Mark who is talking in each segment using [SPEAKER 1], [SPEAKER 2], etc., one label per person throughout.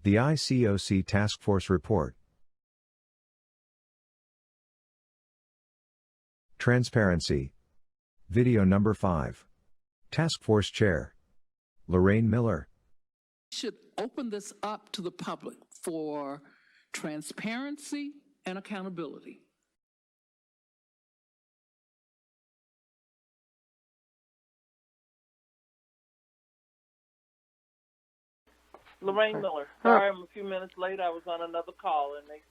[SPEAKER 1] The ICOC Task Force Report. Transparency. Video number 5. Task Force Chair Lorraine Miller.
[SPEAKER 2] Should open this up to the public for transparency and accountability.
[SPEAKER 3] Lorraine Miller. Sorry, I'm a few minutes late. I was on another call and they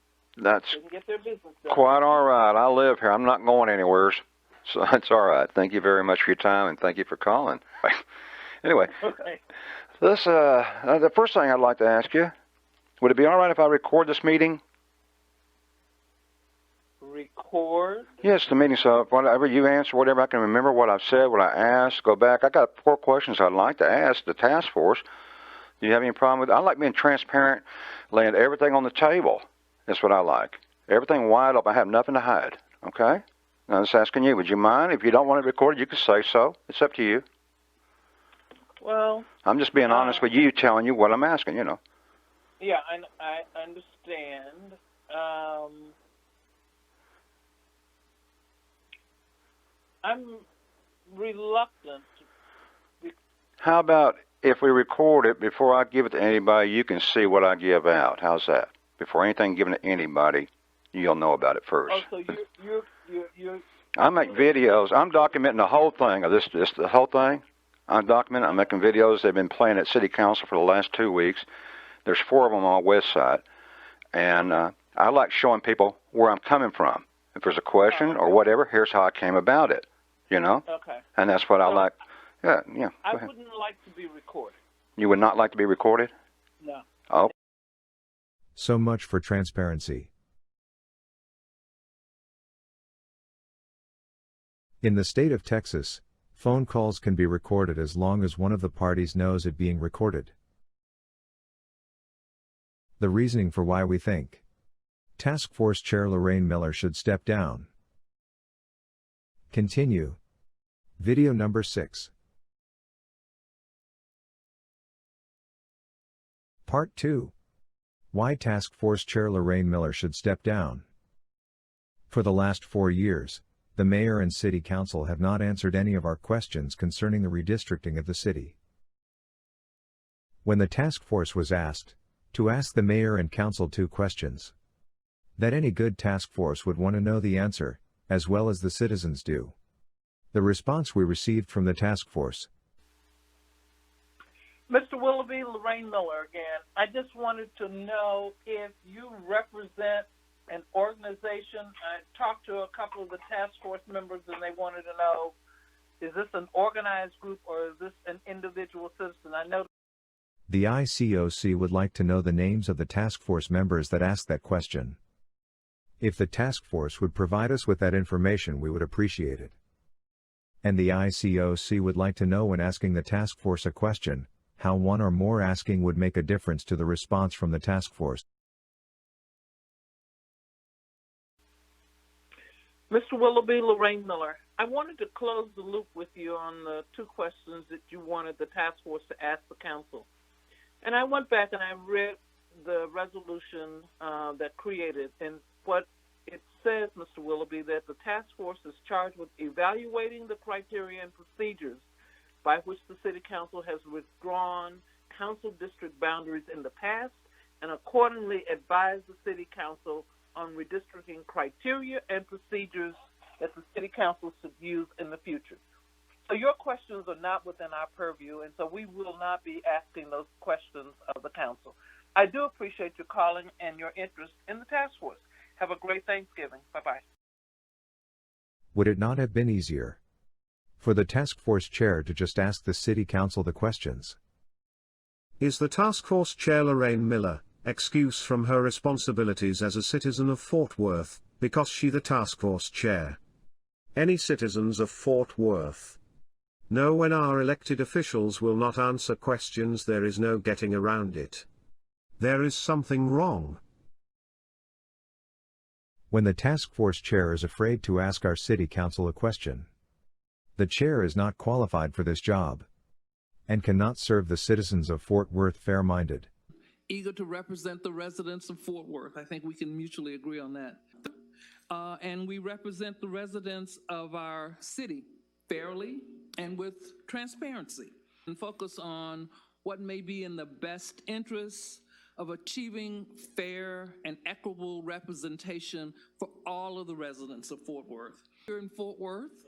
[SPEAKER 4] That's
[SPEAKER 3] didn't get their business done.
[SPEAKER 4] quite all right. I live here. I'm not going anywhere, so that's all right. Thank you very much for your time, and thank you for calling. Anyway,
[SPEAKER 3] Okay.
[SPEAKER 4] this the first thing I'd like to ask you, would it be all right if I record this meeting?
[SPEAKER 3] Record.
[SPEAKER 4] Yes, the meeting. So whatever you answer, whatever I can remember what I've said, what I asked, go back. I got 4 questions I'd like to ask the task force. Do you have any problem with it? I like being transparent, laying everything on the table. That's what I like. Everything wide open. I have nothing to hide. Okay? Now, I'm just asking you, would you mind? If you don't want it recorded, you can say so. It's up to you.
[SPEAKER 3] Well,
[SPEAKER 4] I'm just being honest with you, telling you what I'm asking, you know.
[SPEAKER 3] yeah, I understand. I'm reluctant.
[SPEAKER 4] How about if we record it, before I give it to anybody, you can see what I give out. How's that? Before anything given to anybody, you'll know about it first.
[SPEAKER 3] Oh, so you're
[SPEAKER 4] I make videos. I'm documenting the whole thing of this the whole thing. I'm documenting. I'm making videos. They've been playing at City Council for the last 2 weeks. There's 4 of them on my website, and I like showing people where I'm coming from. If there's a question or whatever, here's how I came about it. You know.
[SPEAKER 3] okay.
[SPEAKER 4] And that's what I like. Yeah.
[SPEAKER 3] I wouldn't like to be recorded.
[SPEAKER 4] You would not like to be recorded?
[SPEAKER 3] No.
[SPEAKER 4] Oh.
[SPEAKER 1] So much for transparency. In the state of Texas, phone calls can be recorded as long as one of the parties knows it being recorded. The reasoning for why we think Task Force Chair Lorraine Miller should step down. Continue. Video number 6. Part 2. Why Task Force Chair Lorraine Miller should step down. For the last 4 years, the Mayor and City Council have not answered any of our questions concerning the redistricting of the city. When the task force was asked to ask the Mayor and Council 2 questions that any good task force would want to know the answer, as well as the citizens do. The response we received from the task force.
[SPEAKER 3] Mr. Willoughby, Lorraine Miller again. I just wanted to know if you represent an organization. I talked to a couple of the task force members and they wanted to know, is this an organized group or is this an individual citizen? I know
[SPEAKER 1] the ICOC would like to know the names of the task force members that asked that question. If the task force would provide us with that information, we would appreciate it. And the ICOC would like to know, when asking the task force a question, how one or more asking would make a difference to the response from the task force.
[SPEAKER 3] Mr. Willoughby, Lorraine Miller, I wanted to close the loop with you on the 2 questions that you wanted the task force to ask the council. And I went back and I read the resolution that created, and what it says, Mr. Willoughby, that the task force is charged with evaluating the criteria and procedures by which the City Council has withdrawn council district boundaries in the past, and accordingly advise the City Council on redistricting criteria and procedures that the City Council should use in the future. So your questions are not within our purview, and so we will not be asking those questions of the Council. I do appreciate your calling and your interest in the task force. Have a great Thanksgiving. Bye-bye.
[SPEAKER 1] Would it not have been easier for the task force chair to just ask the City Council the questions?
[SPEAKER 5] Is the task force chair Lorraine Miller excuse from her responsibilities as a citizen of Fort Worth, because she the task force chair? Any citizens of Fort Worth know when our elected officials will not answer questions, there is no getting around it. There is something wrong.
[SPEAKER 1] When the task force chair is afraid to ask our City Council a question, the chair is not qualified for this job and cannot serve the citizens of Fort Worth fair-minded.
[SPEAKER 2] eager to represent the residents of Fort Worth. I think we can mutually agree on that. And we represent the residents of our city fairly and with transparency, and focus on what may be in the best interests of achieving fair and equitable representation for all of the residents of Fort Worth. Here in Fort Worth,